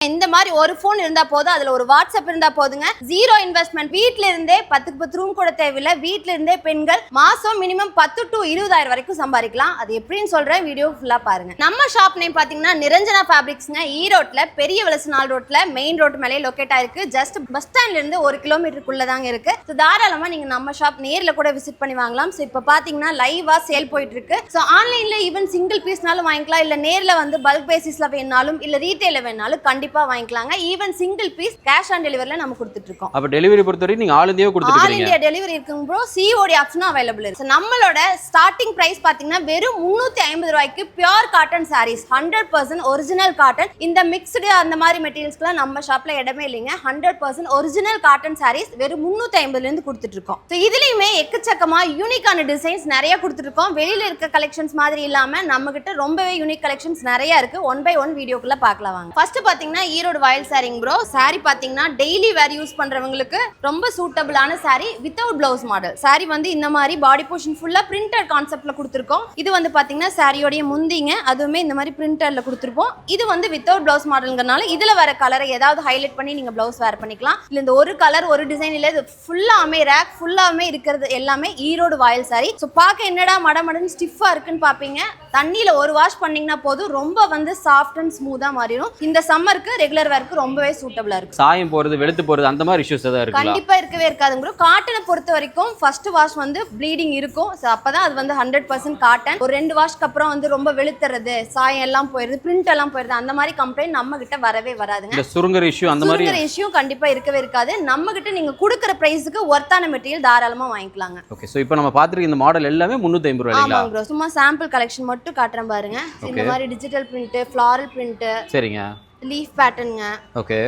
இந்த மாதிரி ஒரு போன் இருந்தா போதும், அதுல ஒரு வாட்ஸ்அப் இருந்தா போதுங்க. Zero investment. வீட்ல இருந்தே 10 ரூம் கூட தேவையில்லை. வீட்ல இருந்தே பெண்கள் மாசம் மினிமம் 10 to 20,000 வரைக்கும் சம்பாதிக்கலாம். அது எப்படின்னு சொல்றேன், வீடியோ ஃபுல்லா பாருங்க. நம்ம ஷாப் நேம் பாத்தீங்கன்னா நிரஞ்சனா ஃபேப்ரிக்ஸ்ங்க. ஈரோட்ல பெரிய வலசு 4 ரோட்ல மெயின் ரோட் மேலே லொகேட் ஆயிருக்கு. ஜஸ்ட் பஸ் ஸ்டாண்ட்ல இருந்து 1 கிலோமீட்டருக்குள்ள தாங்க இருக்கு. தாராளமா நீங்க நம்ம ஷாப் நேர்ல கூட விசிட் பண்ணி வாங்கலாம். ஸோ இப்போ பாத்தீங்கன்னா லைவா சேல் போயிட்டு இருக்கு. ஸோ ஆன்லைன்ல ஈவன் சிங்கிள் பீஸ்னாலும் வாங்கிக்கலாம், இல்ல நேர்ல வந்து பல்க் பேசிஸ்ல வேணாலும், இல்ல ரீட்டைல வேணாலும் கண்டிப்பா வாங்கிக்கலாங்க. Even single piece cash on டெலிவரில நம்ம கொடுத்துட்டு இருக்கோம். அப்ப டெலிவரி பொறுத்தவரைக்கும் நீங்க ஆல் இந்தியா கொடுத்துட்டு இருக்கீங்க. ஆல் இந்தியா டெலிவரி இருக்குங்க ப்ரோ. சிஓடி ஆப்ஷனும் அவைலபிள் இருக்கு. நம்மளோட ஸ்டார்டிங் பிரைஸ் பாத்தீங்கன்னா வெறும் 350 ரூபாய்க்கு pure cotton sarees, 100% original cotton. இந்த மிக்ஸ்டு அந்த மாதிரி மெட்டீரியல்ஸ்க்குலாம் நம்ம ஷாப்ல இடமே இல்லைங்க. 100% ஒரிஜினல் காட்டன் சாரீஸ் வெறும் 350 இருந்து கொடுத்துட்டு இருக்கோம். ஸோ இதுலயுமே எக்கச்சக்கமா யூனிக்கான டிசைன்ஸ் நிறைய கொடுத்துட்டு இருக்கோம். வெளியில இருக்க கலெக்ஷன்ஸ் மாதிரி இல்லாம நம்ம கிட்ட ரொம்பவே யூனிக் கலெக்ஷன்ஸ் நிறைய இருக்கு. 1 by 1 வீடியோக்குள்ள பார்க்கலாம் வாங்க. ஃபர்ஸ்ட் பாத்தீங்கன்னா ஈரோடு வயல் சாரிங் ப்ரோ. சாரி பாத்தீங்கன்னா டெய்லி வேர் யூஸ் பண்றவங்களுக்கு ரொம்ப சூட்டபிளான சாரி வித்தவுட் பிளவுஸ் மாடல். சாரி வந்து இந்த மாதிரி பாடி போர்ஷன் ஃபுல்லா பிரிண்டட் கான்செப்ட்ல கொடுத்துருக்கோம். இது வந்து பாத்தீங்கன்னா சாரியோடைய முந்திங்க, அதுவுமே இந்த மாதிரி பிரிண்டர்ல கொடுத்துருப்போம். இது வந்து வித்தவுட் பிளவுஸ் மாடல்ங்கறனால இதுல வர கலரை ஏதாவது ஹைலைட் பண்ணி நீங்க பிளவுஸ் வேர் பண்ணிக்கலாம். இல்ல இந்த ஒரு கலர் ஒரு டிசைன் இல்ல, இது ஃபுல்லாமே ரேக் ஃபுல்லாமே இருக்கிறது எல்லாமே ஈரோடு வயல் சாரி. ஸோ பார்க்க என்னடா மடமடன்னு ஸ்டிஃபா இருக்குன்னு பாப்பீங்க. தண்ணியில ஒரு வாஷ் பண்ணீங்கன்னா போதும், ரொம்ப வந்து சாஃப்ட் அண்ட் ஸ்மூத்தா மாறிடும். இந்த சம்மருக்கு ரெகுலர் வேர்க்கு ரொம்பவே சூட்டபிளா இருக்கு. சாயம் போறது வெளுத்து போறது அந்த மாதிரி இஷ்யூஸ் ஏதாவது இருக்கா? கண்டிப்பா இருக்கவே இருக்காதுங்க. காட்டனை பொறுத்த வரைக்கும் ஃபர்ஸ்ட் வாஷ் வந்து ப்ளீடிங் இருக்கும். சோ அப்பதான் அது வந்து 100% காட்டன். ஒரு 2 வாஷ்க்கு அப்புறம் வந்து ரொம்ப வெளுத்துறது, சாயம் எல்லாம் போயிருது, பிரிண்ட் எல்லாம் போயிருது, அந்த மாதிரி கம்ப்ளைண்ட் நம்ம கிட்ட வரவே வராதுங்க. இந்த சுருங்கற இஷ்யூ அந்த மாதிரி இஷ்யூ கண்டிப்பா இருக்கவே இருக்காது. நம்ம கிட்ட நீங்க கொடுக்குற பிரைஸ்க்கு ஒர்த்தான மெட்டீரியல் தாராளமா வாங்கிக்கலாங்க. ஓகே. சோ இப்போ நம்ம பாத்துருக்க இந்த மாடல் எல்லாமே 350 ரூபாய்ங்களா? ஆமாங்க ப்ரோ. சும்மா சாம்பிள் கலெக்ஷன் மட்டும் காட்டுறேன் பாருங்க. இந்த மாதிரி டிஜிட்டல் பிரிண்ட், ஃப்ளாரல் பிரிண்ட், சரிங்க, லீஃப் பேட்டர்னுங்க. ஓகே.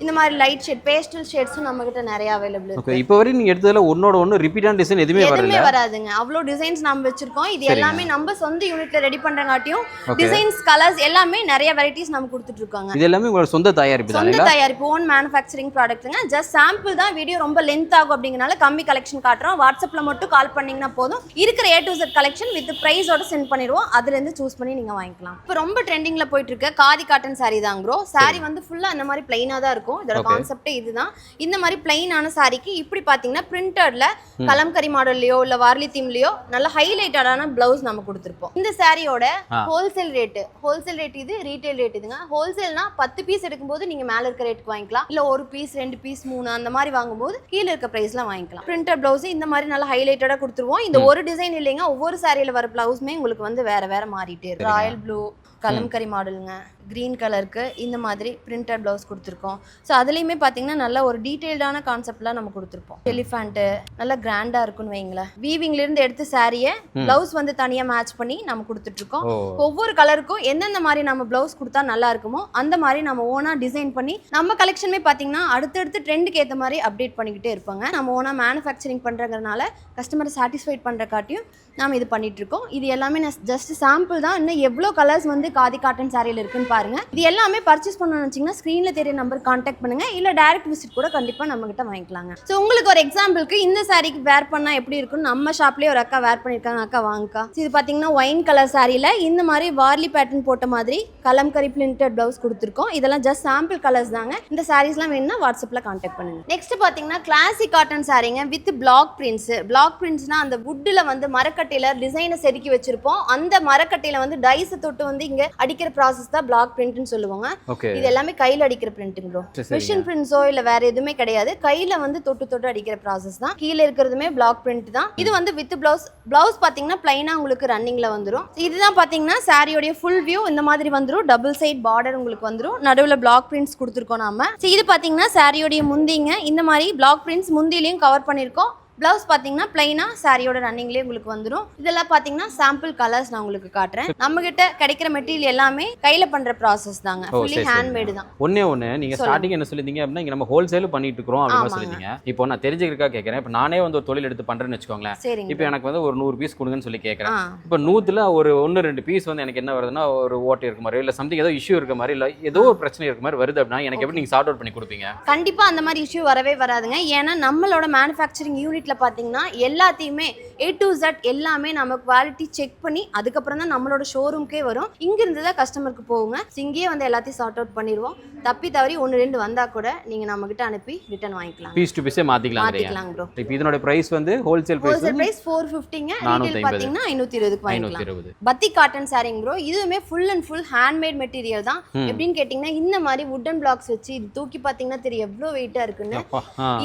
இந்த மாதிரி லைட் ஷேட், பேஸ்டல் ஷேட்ஸும் நம்ம கிட்ட நிறைய அவைலபிள் இருக்கு. ஓகே. இப்போ வரைக்கும் நீங்க எடுத்ததுல ஒன்னோட ஒன்னு ரிப்பீட்டான டிசைன் எதுவுமே வராதுங்க. அவ்வளோ டிசைன்ஸ் நம்ம வச்சிருக்கோம். இது எல்லாமே நம்ம சொந்த யூனிட்ல ரெடி பண்றங்காட்டியும் டிசைன்ஸ், கலர்ஸ் எல்லாமே நிறைய வெரைட்டிஸ் நம்ம கொடுத்துட்டு இருக்காங்க. இது எல்லாமே உங்களோட சொந்த தயாரிப்பு தானே? சொந்த தயாரிப்பு, ஓன் மேனுஃபேக்சரிங் ப்ராடக்ட்ங்க. ஜஸ்ட் சாம்பிள் தான். வீடியோ ரொம்ப லென்த் ஆகும் அப்படிங்கறனால கம்மி கலெக்ஷன் காட்டுறோம். வாட்ஸ்அப்ல மட்டும் கால் பண்ணீங்கன்னா போதும், இருக்கிற A to Z collection with பிரைஸோட சென்ட் பண்ணிடுவோம். அதுல இருந்து சூஸ் பண்ணி நீங்க வாங்கிக்கலாம். இப்போ ரொம்ப ட்ரெண்டிங்ல போயிட்டு இருக்க காதி காட்டன் சாரி தான் ப்ரோ. சாரி வந்து ஃபுல்லா அந்த மாதிரி பிளைனா தான் இருக்கும். இதோட கான்செப்ட் இதுதான். இந்த மாதிரி பிளைனான சாரிக்கு இப்படி பாத்தீங்கன்னா பிரிண்டட்ல கலம்கரி மாடல்லயோ இல்ல வார்லி தீம்லயோ நல்ல ஹைலைட்டடான பிளவுஸ் நம்ம கொடுத்துருப்போம். இந்த சாரியோட ஹோல்சேல் ரேட் இது, ரீட்டைல் ரேட் இதுங்க. ஹோல்சேல்னா 10 பீஸ் எடுக்கும்போது நீங்க மேல இருக்க ரேட்டுக்கு வாங்கிக்கலாம். இல்ல ஒரு பீஸ் 2 பீஸ் 3 அந்த மாதிரி வாங்கும்போது கீழே இருக்க பிரைஸ்ல வாங்கிக்கலாம். பிரிண்டட் பிளவுஸ் இந்த மாதிரி நல்ல ஹைலைட்டடா கொடுத்துருவோம். இந்த ஒரு டிசைன் இல்லைங்க, ஒவ்வொரு சாரியில வர பிளவுஸ்மே உங்களுக்கு வந்து வேற வேற மாறிட்டே இருக்கு. ராயல் ப்ளூ, கலம்கரி மாடலுங்க, கிரீன் கலருக்கு இந்த மாதிரி பிரிண்டட் பிளவுஸ் கொடுத்துருக்கோம். ஸோ அதுலேயுமே பார்த்தீங்கன்னா நல்ல ஒரு டீட்டெயில்டான கான்செப்ட்லாம் நம்ம கொடுத்துருப்போம். எலிஃபண்ட் நல்ல கிராண்டா இருக்குன்னு வைங்களேன். வீவிங்ல இருந்து எடுத்து சாரியை பிளவுஸ் வந்து தனியா மேட்ச் பண்ணி நம்ம கொடுத்துட்டு இருக்கோம். ஒவ்வொரு கலருக்கும் எந்தெந்த மாதிரி நம்ம பிளவுஸ் கொடுத்தா நல்லா இருக்குமோ அந்த மாதிரி நம்ம ஓனா டிசைன் பண்ணி நம்ம கலெக்ஷனுமே பார்த்தீங்கன்னா அடுத்தடுத்து ட்ரெண்டுக்கு ஏற்ற மாதிரி அப்டேட் பண்ணிக்கிட்டே இருப்பாங்க. நம்ம ஓனா மேனுஃபேக்சரிங் பண்றதுனால கஸ்டமரை சாட்டிஸ்ஃபைட் பண்ற காட்டியும் நாம இது பண்ணிட்டு இருக்கோம். இது எல்லாமே ஜஸ்ட் சாம்பிள் தான். இன்னும் எவ்வளோ கலர்ஸ் வந்து காதி காட்டன் சாரியில் இருக்குன்னு பாருங்க. இது எல்லாமே பர்ச்சேஸ் பண்ணணும்னு வச்சிங்கன்னா ஸ்க்ரீன்ல தெரிய நம்பர் கான்டாக்ட் பண்ணுங்க, இல்ல டைரக்ட் விசிட் கூட கண்டிப்பா நம்ம கிட்ட வாங்கிக்கலாங்க. ஸோ உங்களுக்கு ஒரு எக்ஸாம்பிளுக்கு இந்த சாரிக்கு வேர் பண்ணா எப்படி இருக்குன்னு நம்ம ஷாப்லயே ஒரு அக்கா வேர் பண்ணிருக்காங்க. அக்கா வாங்கக்கா. இது பாத்தீங்கன்னா ஒயின் கலர் சாரியில இந்த மாதிரி வார்லி பேட்டர்ன் போட்ட மாதிரி கலம்கரி பிரிண்டட் பிளவுஸ் கொடுத்துருக்கோம். இதெல்லாம் ஜஸ்ட் சாம்பிள் கலர்ஸ் தாங்க. இந்த சாரீஸ்லாம் வேணும்னா வாட்ஸ்அப்ல கான்டாக்ட் பண்ணுங்க. நெக்ஸ்ட் பாத்தீங்கன்னா கிளாசிக் காட்டன் சாரிங்க வித் பிளாக் பிரிண்ட்ஸ். பிளாக் பிரிண்ட்ஸ்னா அந்த வுட்ல வந்து மரக்கட்டையில டிசைனை செதுக்கி வச்சிருப்போம். அந்த மரக்கட்டையில வந்து டைஸ் தொட்டு வந்து இங்க அடிக்கிற ப்ராசஸ் தான் பிளாக் பிரிண்ட்னு சொல்லுவாங்க. இது எல்லாமே கையில அடிக்கிற பிரிண்டிங் ப்ரோ. மிஷின் பிரிண்ட்ஸோ இல்ல வேற எதுவுமே கிடையாது. கையில வந்து தொட்டு தொட்டு அடிக்கிற ப்ராசஸ் தான். கீழே இருக்கிறதுமே பிளாக் பிரிண்ட் தான். இது வந்து வித் பிளவுஸ் பாத்தீங்கன்னா பிளைனா உங்களுக்கு ரன்னிங்ல வந்துரும். இதுதான் பாத்தீங்கன்னா சாரியோட ஃபுல் வியூ இந்த மாதிரி வந்துரும். டபுள் சைட் பார்டர் உங்களுக்கு வந்துரும். நடுவுல பிளாக் பிரிண்ட்ஸ் கொடுத்துருக்கோம் நாம. இது பாத்தீங்கன்னா சாரியோட முந்திங்க இந்த மாதிரி பிளாக் பிரிண்ட்ஸ் முந்திலையும் கவர் பண்ணிருக்கோம். பிளவுஸ் பாத்தீங்கன்னா பிளைனா சாரியோட ரன்னிங்லேயே உங்களுக்கு வந்துடும். இதெல்லாம் பாத்தீங்கன்னா சாம்பிள் கலர்ஸ் நான் உங்களுக்கு காட்டுறேன். நம்ம கிட்ட கிடைக்கிற மெட்டீரியல் எல்லாமே கையில பண்ற ப்ராசஸ் தாங்க. ஃபுல்லி ஹேண்ட்மேட் தான். ஒண்ணே நீங்க ஸ்டார்டிங் என்ன சொல்லிருந்தீங்க அப்படின்னா இங்க நம்ம ஹோல்சேல் பண்ணிட்டு இருக்கோம் அப்படின்னு சொல்லிருந்தீங்க. இப்போ நான் தெரிஞ்சுக்கிறதுக்காக கேட்கறேன். இப்போ நானே வந்து ஒரு தொழில் எடுத்து பண்றேன்னு வச்சுக்கோங்களேன். இப்போ எனக்கு வந்து ஒரு 100 பீஸ் கொடுங்கன்னு சொல்லி கேட்கறேன். இப்போ 100ல ஒரு 1-2 பீஸ் வந்து எனக்கு என்ன வருதுன்னா ஒரு ஓட்டை இருக்க மாதிரி இல்ல சம்திங் ஏதோ இஷ்யூ இருக்க மாதிரி இல்ல ஏதோ ஒரு பிரச்சனை இருக்க மாதிரி வருது அப்படின்னா எனக்கு எப்படி நீங்க சார்ட் அவுட் பண்ணி கொடுப்பீங்க? கண்டிப்பா அந்த மாதிரி இஷ்யூ வரவே வராதுங்க. ஏன்னா நம்மளோட மேனுஃபேக்சரிங் யூனிட் யூனிட்ல பாத்தீங்கன்னா எல்லாத்தையுமே A to Z எல்லாமே நம்ம குவாலிட்டி செக் பண்ணி அதுக்கப்புறம் தான் நம்மளோட ஷோரூம்க்கே வரும். இங்க இருந்து தான் கஸ்டமருக்கு போகுங்க. இங்கேயே வந்து எல்லாத்தையும் சார்ட் அவுட் பண்ணிடுவோம். தப்பி தவறி 1-2 வந்தா கூட நீங்க நம்ம கிட்ட அனுப்பி ரிட்டர்ன் வாங்கிக்கலாம். பீஸ் டு பீஸே மாத்திக்கலாம் ப்ரோ. இப்போ இதனோட பிரைஸ் வந்து ஹோல்சேல் பிரைஸ் 450ங்க. ரீட்டைல் பாத்தீங்கன்னா 520க்கு வாங்கிக்கலாம். பத்தி காட்டன் சாரிங்க ப்ரோ. இதுவுமே full and full handmade material தான். எப்படின்னு கேட்டிங்கன்னா இந்த மாதிரி வுடன் பிளாக்ஸ் வச்சு இது தூக்கி பாத்தீங்கன்னா தெரியும் எவ்வளவு வெயிட்டா இருக்குன்னு.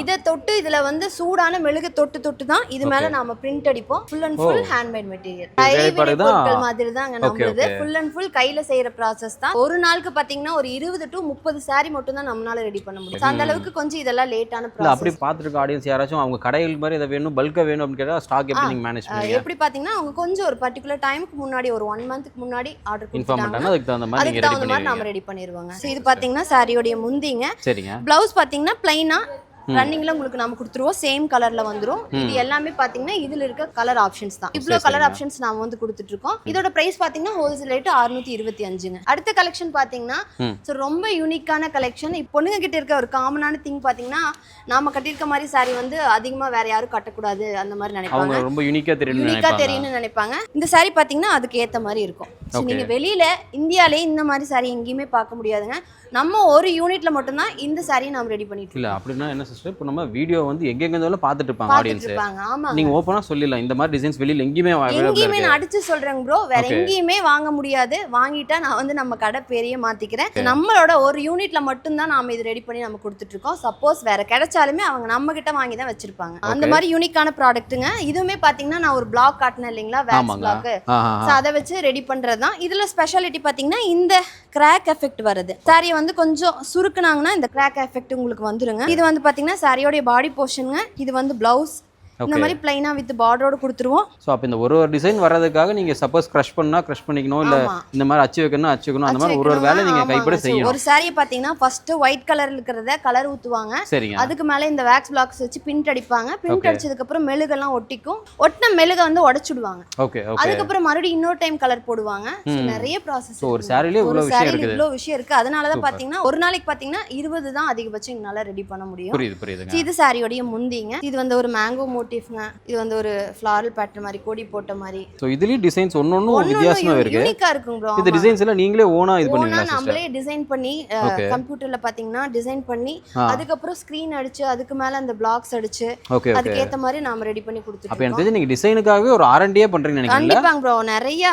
இத தொட்டு இதுல வந்து சூடான மெழுகு தொட்டு தான் இது மேல நாம பிரிண்ட் அடிப்போம். Full and full handmade material. பொருட்கள் மாதிரி தான் நம்மளுது. ஃபுல் அண்ட் ஃபுல் கையில செய்யற process தான். ஒரு நாளுக்கு பாத்தீங்கன்னா ஒரு 20 to 30 சாரி மட்டும் தான் நம்மளால ரெடி பண்ண முடியும். அந்த அளவுக்கு கொஞ்சம் இதெல்லாம் லேட்டான process. அப்படி பாத்துட்டு ஆடியன்ஸ் யாராச்சும் அவங்க கடைகள் மாதிரி இத வேணும் பல்கா வேணும் அப்படி கேட்டா ஸ்டாக் எப்படி நீங்க மேனேஜ் பண்ணுவீங்க? எப்படி பாத்தீங்கன்னா அவங்க கொஞ்சம் ஒரு பர்టిక్యులர் டைமுக்கு முன்னாடி ஒரு 1 மந்த்க்கு முன்னாடி ஆர்டர் இன்ஃபார்ம் பண்ணா அதுக்கு தகுந்த மாதிரி நீங்க ரெடி பண்ணுவீங்க. நாம ரெடி பண்ணிடுவாங்க. இது பாத்தீங்கன்னா சாரியோட முந்திங்க. சரிங்க. ப்ளவுஸ் பாத்தீங்கன்னா ப்ளைனா ரன்னிங்ல உங்களுக்கு நாம கொடுத்துருவோம். சேம் கலர்ல வந்துரும். இது எல்லாமே பாத்தீங்கன்னா இதுல இருக்க கலர் ஆப்ஷன்ஸ் தான். இவ்ளோ கலர் ஆப்ஷன்ஸ் நாம வந்து கொடுத்துட்டு இருக்கோம். இதோட பிரைஸ் பாத்தீங்கன்னா ஹோல்சேல் ரேட் 625ங்க. அடுத்த கலெக்ஷன் பாத்தீங்கன்னா சோ ரொம்ப யூனிக்கான கலெக்ஷன். இப்போ பொண்ணுங்க கிட்ட இருக்க ஒரு காமனான திங் பாத்தீங்கன்னா நாம கட்டிருக்க மாதிரி சாரி வந்து அதிகமா வேற யாரும் கட்டக்கூடாது அந்த மாதிரி நினைப்பாங்க. அவங்க ரொம்ப யூனிக்கா தெரியும்னு நினைப்பாங்க. இந்த சாரி பாத்தீங்கன்னா அதுக்கு ஏத்த மாதிரி இருக்கும். சோ நீங்க வெளியில இந்தியாலயே இந்த மாதிரி சாரி எங்கேயுமே பார்க்க முடியாதுங்க. நம்ம ஒரு யூனிட்ல மட்டும் தான் இந்த சாரியை நாம ரெடி பண்ணிட்டு இல்ல அப்படினா என்ன சிஸ்டர் இப்போ நம்ம வீடியோ வந்து எங்க இருந்தாலும் பார்த்துட்டு இருப்பாங்க ஆடியன்ஸ். நீங்க ஓபனா சொல்லிடலாம் இந்த மாதிரி டிசைன்ஸ் வெளியில எங்கேயுமே நான் அடிச்சு சொல்றேங்க ப்ரோ. வேற எங்கேயுமே வாங்க முடியாது. வாங்கிட்டா நான் வந்து நம்ம கடை பேரையே மாத்திக்கிறேன். நம்மளோட ஒரு யூனிட்ல மட்டும் தான் நாம இது ரெடி பண்ணி நம்ம கொடுத்துட்டு இருக்கோம். சப்போஸ் வேற கிடைச்சாலுமே அவங்க நம்ம கிட்ட வாங்கி தான் வச்சிருப்பாங்க. அந்த மாதிரி யூனிக்கான ப்ராடக்ட்டுங்க. இதுவுமே பாத்தீங்கன்னா நான் ஒரு பிளாக் காட்டினேன் இல்லைங்களா, வேக்ஸ் பிளாக். சோ அதை வச்சு ரெடி பண்றதுதான். இதுல ஸ்பெஷாலிட்டி பாத்தீங்கன்னா இந்த கிராக் எஃபெக்ட் வருது. சாரியை வந்து கொஞ்சம் சுருக்குனாங்கன்னா இந்த கிராக் எஃபெக்ட் உங்களுக்கு வந்துருங்க. இது வந்து பாத்தீங்கன்னா சாரியோட பாடி போர்ஷனுங்க. இது வந்து பிளவுஸ் இந்த மாதிரி ப்ளைனா வித் பார்டரோட கொடுத்துருவோம். சோ அப்ப இந்த ஒரு டிசைன் வரதுக்காக நீங்க சப்போஸ் கிரஷ் பண்ணா கிரஷ் பண்ணிக்கணும், இல்ல இந்த மாதிரி அச்சு வைக்கணும் அந்த மாதிரி ஒரு வேலை நீங்க கைப்பட செய்யணும். ஒரு சாரியை பாத்தீங்கன்னா ஃபர்ஸ்ட் ஒயிட் கலர் இருக்கிறத கலர் ஊத்துவாங்க. அதுக்கு மேல இந்த வேக்ஸ் பிளாக்ஸ் வச்சு பிரிண்ட் அடிப்பாங்க. பிரிண்ட் அடிச்சதுக்கு அப்புறம் மெழுகெல்லாம் ஒட்டிக்கும். ஒட்டின மெழுக வந்து உடைச்சிடுவாங்க. அதுக்கு அப்புறம் மறுபடியும் இன்னொரு டைம் கலர் போடுவாங்க. நிறைய ப்ராசஸ். ஒரு சாரியிலே இவ்வளவு விஷயம் இருக்கு. அதனால தான் பாத்தீங்கன்னா ஒரு நாளைக்கு பாத்தீங்கன்னா 20 தான் அதிகபட்சம் என்னால ரெடி பண்ண முடியும். புரியுது. இது சாரியோட முந்திங்க. இது வந்து ஒரு மேங்கோ இது வந்து ஒரு ஃப்ளாரல் பேட்டர்ன் மாதிரி கோடி போட்ட மாதிரி. சோ இதுலயே டிசைன்ஸ் ஒவ்வொன்னும் வித்தியாசமா இருக்கு. யூனிக்கா இருக்கும் bro. இந்த டிசைன்ஸ் எல்லாம் நீங்களே ஓனா இது பண்ணுவீங்களா சிஸ்டர்? நம்மளே டிசைன் பண்ணி கம்ப்யூட்டர்ல பாத்தீங்கன்னா டிசைன் பண்ணி அதுக்கு அப்புறம் ஸ்கிரீன் அடிச்சு அதுக்கு மேல அந்த பிளாக்ஸ் அடிச்சு அதுக்கு ஏத்த மாதிரி நாம ரெடி பண்ணி கொடுத்துட்டோம். அப்ப எனக்கு நீங்க டிசைனுக்காகவே ஒரு R&D பண்றீங்க நினைக்கிறீங்களா? கண்டிப்பாங்க bro. நிறைய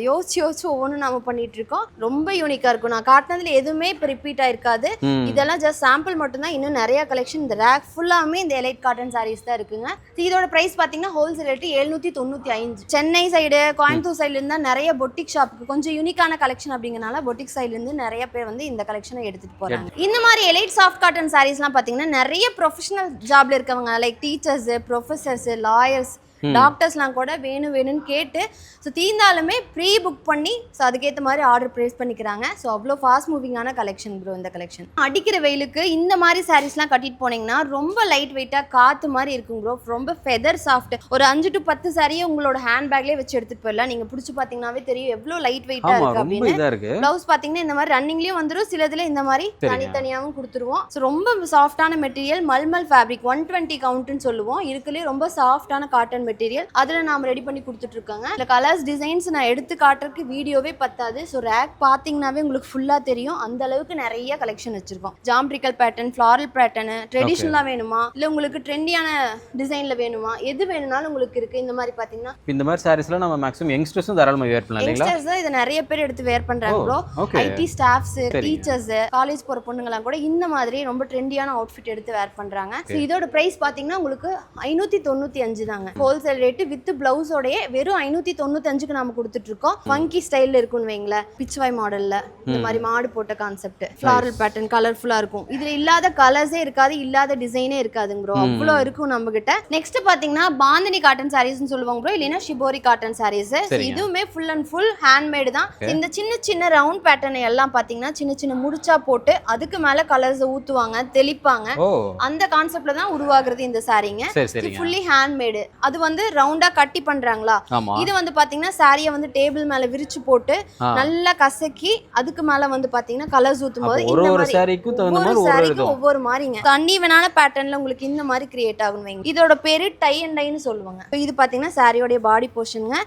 யோசிச்சு ஒவ்வொன்னும் நாம பண்ணிட்டு இருக்கோம். ரொம்ப யூனிக்கா இருக்கும். நான் காட்டினதுல எதுவுமே இப்ப ரிப்பீட் ஆயிருக்காது. இதெல்லாம் ஜஸ்ட் சாம்பிள் மட்டும் தான். இன்னும் நிறைய கலெக்ஷன் இந்த ரேக் ஃபுல்லாமே இந்த எலைட் காட்டன் சாரீஸ் தான் இருக்குங்க. இதோட பிரைஸ் பாத்தீங்கன்னா wholesale rate 795. Chennai side Coimbatore சைடுல இருந்தா நிறைய பொட்டிக் ஷாப்புக்கு கொஞ்சம் யூனிக்கான கலெக்ஷன் அப்படிங்கறனால பொட்டிக் சைடுல இருந்து நிறைய பேர் வந்து இந்த கலெக்ஷனை எடுத்துட்டு போறாங்க. இந்த மாதிரி எலைட் சாஃப்ட் காட்டன் சாரீஸ்லாம் பாத்தீங்கன்னா நிறைய ப்ரொஃபஷனல் ஜாப்ல இருக்கவங்க லைக் டீச்சர்ஸ், ப்ரொஃபசர்ஸ், லாயர்ஸ், டாக்டர்ஸ்லாம் கூட வேணும்னு கேட்டு ஸோ தீர்ந்தாலுமே ப்ரீ புக் பண்ணி ஸோ அதுக்கேற்ற மாதிரி ஆர்டர் ப்ளேஸ் பண்ணிக்கிறாங்க. ஸோ அவ்வளோ ஃபாஸ்ட் மூவிங்கான கலெக்ஷன் ப்ரோ இந்த கலெக்ஷன். அடிக்கிற வெயிலுக்கு இந்த மாதிரி சாரீஸ்லாம் கட்டிட்டு போனீங்கன்னா ரொம்ப லைட் வெயிட்டாக காற்று மாதிரி இருக்கும் ப்ரோ. ரொம்ப ஃபெதர் சாஃப்ட். ஒரு 5 to 10 சாரியை உங்களோட ஹேண்ட் பேக்லேயே வச்சு எடுத்துட்டு போயிடலாம். நீங்கள் பிடிச்சி பார்த்தீங்கன்னாவே தெரியும் எவ்வளோ லைட் வெயிட்டாக இருக்கு அப்படின்னு. ப்ளவுஸ் பார்த்தீங்கன்னா இந்த மாதிரி ரன்னிங்லேயும் வந்துடும். சிலதுல இந்த மாதிரி தனித்தனியாகவும் கொடுத்துருவோம். ஸோ ரொம்ப சாஃப்டான மெட்டீரியல் மல்மல் ஃபேப்ரிக் 120 கவுண்ட்னு சொல்லுவோம். இருக்குலேயே ரொம்ப சாஃப்டான காட்டன் மெட்டீரியல் அதுல நாம ரெடி பண்ணி கொடுத்துட்டு இருக்காங்க. இந்த கலர்ஸ் டிசைன்ஸ் நான் எடுத்து காட்டுறதுக்கு வீடியோவே பத்தாது. ஸோ ரேக் பாத்தீங்கன்னாவே உங்களுக்கு ஃபுல்லா தெரியும். அந்த அளவுக்கு நிறைய கலெக்ஷன் வச்சிருக்கோம். ஜாமெட்ரிக்கல் பேட்டர்ன், ஃப்ளாரல் பேட்டர்ன், ட்ரெடிஷனலா வேணுமா இல்ல உங்களுக்கு ட்ரெண்டியான டிசைன்ல வேணுமா எது வேணும்னாலும் உங்களுக்கு இருக்கு. இந்த மாதிரி பாத்தீங்கன்னா இந்த மாதிரி சாரீஸ்லாம் நம்ம மேக்ஸிமம் யங்ஸ்டர்ஸும் தாராளமா வேர் பண்ணலாம் இல்லீங்களா? யங்ஸ்டர்ஸ் தான் இத நிறைய பேர் எடுத்து வேர் பண்றாங்க bro. IT staffs, teachers, college போற பொண்ணுங்கலாம் கூட இந்த மாதிரி ரொம்ப ட்ரெண்டியான அவுட்ஃபிட் எடுத்து வேர் பண்றாங்க. ஸோ இதோட பிரைஸ் பாத்தீங்கன்னா உங்களுக்கு 595 தாங்க. ஹோல்சேல் ரேட் வித் பிளவுஸோடயே வெறும் 595க்கு நாம கொடுத்துட்டு இருக்கோம். ஃபங்கி ஸ்டைல்ல இருக்கும்னு வைங்களேன். பிச்வாய் மாடல்ல இந்த மாதிரி மாடு போட்ட கான்செப்ட், ஃப்ளாரல் பேட்டர்ன், கலர்ஃபுல்லா இருக்கும். இதுல இல்லாத கலர்ஸே இருக்காது, இல்லாத டிசைனே இருக்காதுங்க ப்ரோ. அவ்வளோ இருக்கும் நம்ம கிட்ட. நெக்ஸ்ட் பாத்தீங்கன்னா பாந்தினி காட்டன் சாரீஸ்னு சொல்லுவாங்க ப்ரோ, இல்லைன்னா ஷிபோரி காட்டன் சாரீஸ். இதுவுமே ஃபுல் அண்ட் ஃபுல் ஹேண்ட்மேடு தான். இந்த சின்ன சின்ன ரவுண்ட் பேட்டர்ன் எல்லாம் பாத்தீங்கன்னா சின்ன சின்ன முடிச்சா போட்டு அதுக்கு மேல கலர்ஸ் ஊத்துவாங்க, தெளிப்பாங்க. அந்த கான்செப்ட்ல தான் உருவாகுறது இந்த சாரீங்க. Fully handmade. அது வந்து ரவுண்டா கட்டி பண்றாங்களா, இது வந்து பாத்தீங்கன்னா சாரியை வந்து டேபிள் மேல விரிச்சு போட்டு நல்லா கசக்கி அதுக்கு மேல வந்து பாத்தீங்கன்னா கலர்ஸ் ஊத்தும் போது இந்த மாதிரி ஒவ்வொரு மாதிரிங்க அன்ஈவனான பேட்டர்ன்ல உங்களுக்கு இந்த மாதிரி கிரியேட் ஆகும் வைங்க. இதோட பேரு டை அண்ட் டைன்னு சொல்லுவாங்க. இது பாத்தீங்கன்னா சாரியோட பாடி போர்ஷனுங்க.